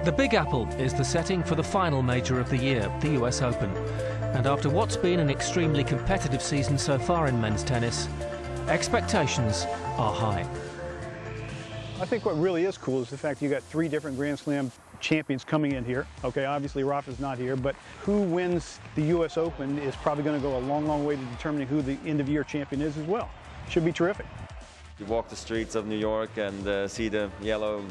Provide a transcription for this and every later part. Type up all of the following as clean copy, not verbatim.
The Big Apple is the setting for the final major of the year, the US Open. And after what's been an extremely competitive season so far in men's tennis, expectations are high. I think what really is cool is the fact you got 3 different Grand Slam champions coming in here. Okay, obviously Rafa's not here, but who wins the US Open is probably going to go a long, long way to determining who the end-of-year champion is as well. Should be terrific. You walk the streets of New York and see the yellow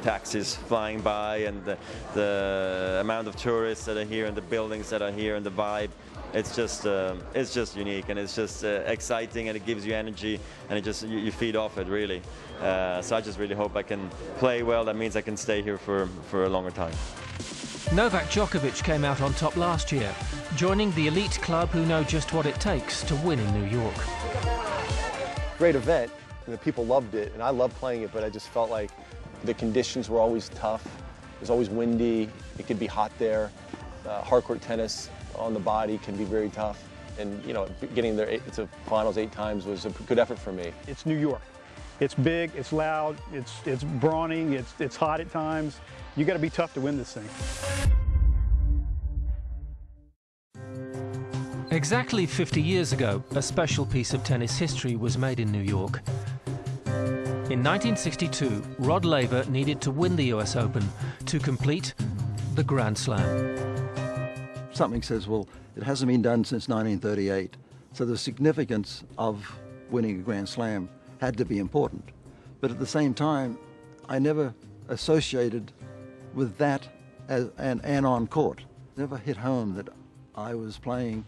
taxis flying by, and the amount of tourists that are here, and the buildings that are here, and the vibe. It's just unique, and it's just exciting, and it gives you energy, and it just you feed off it really. So I just really hope I can play well. That means I can stay here for a longer time. Novak Djokovic came out on top last year, joining the elite club who know just what it takes to win in New York. Great event. And the people loved it, and I loved playing it, but I just felt like the conditions were always tough. It was always windy. It could be hot there. Hardcourt tennis on the body can be very tough. And, you know, getting there to finals 8 times was a good effort for me. It's New York. It's big, it's loud, it's brawling, it's hot at times. You got to be tough to win this thing. Exactly 50 years ago, a special piece of tennis history was made in New York. In 1962, Rod Laver needed to win the US Open to complete the Grand Slam. Something says, well, it hasn't been done since 1938, so the significance of winning a Grand Slam had to be important. But at the same time, I never associated with that as an on court. Never hit home that I was playing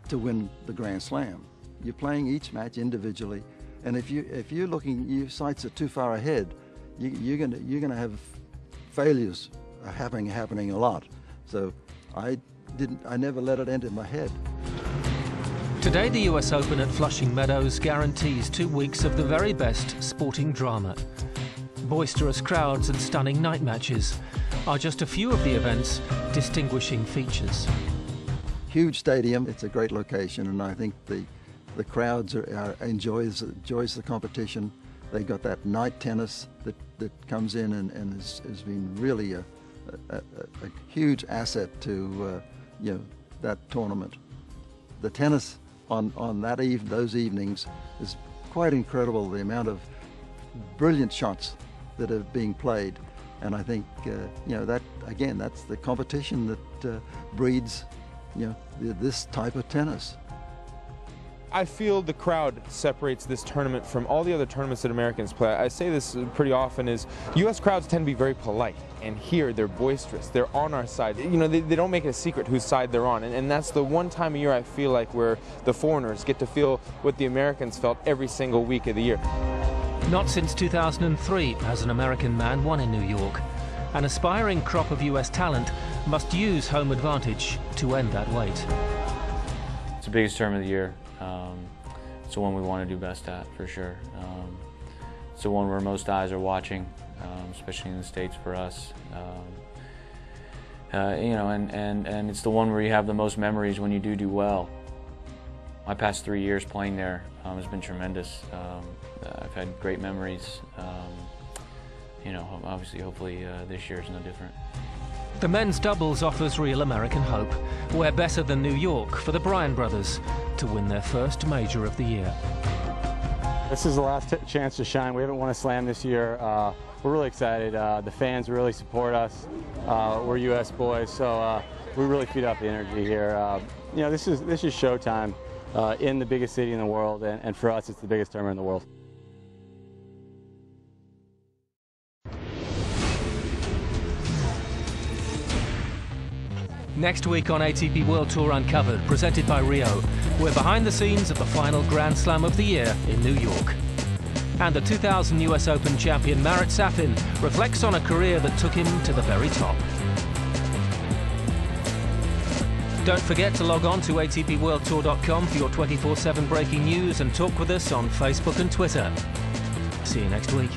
to win the Grand Slam. You're playing each match individually, and if you're looking, your sights are too far ahead, you're gonna have failures happening a lot. So I never let it enter my head. Today, the US Open at Flushing Meadows guarantees 2 weeks of the very best sporting drama. Boisterous crowds and stunning night matches are just a few of the event's distinguishing features. Huge stadium, it's a great location, and I think the crowds enjoys the competition. They got that night tennis that comes in and has been really a huge asset to that tournament. The tennis on those evenings is quite incredible, the amount of brilliant shots that are being played, and I think that again, that's the competition that breeds this type of tennis. I feel the crowd separates this tournament from all the other tournaments that Americans play. I say this pretty often, is U.S. crowds tend to be very polite, and here they're boisterous. They're on our side. You know, they don't make it a secret whose side they're on, and that's the one time a year I feel like where the foreigners get to feel what the Americans felt every single week of the year. Not since 2003 has an American man won in New York. An aspiring crop of US talent must use home advantage to end that wait. It's the biggest tournament of the year. It's the one we want to do best at, for sure. It's the one where most eyes are watching, especially in the States for us. And it's the one where you have the most memories when you do well. My past 3 years playing there has been tremendous. I've had great memories. Obviously, hopefully this year is no different. The men's doubles offers real American hope. Where better than New York for the Bryan brothers to win their first major of the year. This is the last chance to shine. We haven't won a slam this year. We're really excited. The fans really support us. We're U.S. boys, so we really feed off the energy here. This is showtime in the biggest city in the world, and for us, it's the biggest tournament in the world. Next week on ATP World Tour Uncovered, presented by Rio, we're behind the scenes of the final Grand Slam of the year in New York. And the 2000 US Open champion Marat Safin reflects on a career that took him to the very top. Don't forget to log on to ATPWorldTour.com for your 24/7 breaking news and talk with us on Facebook and Twitter. See you next week.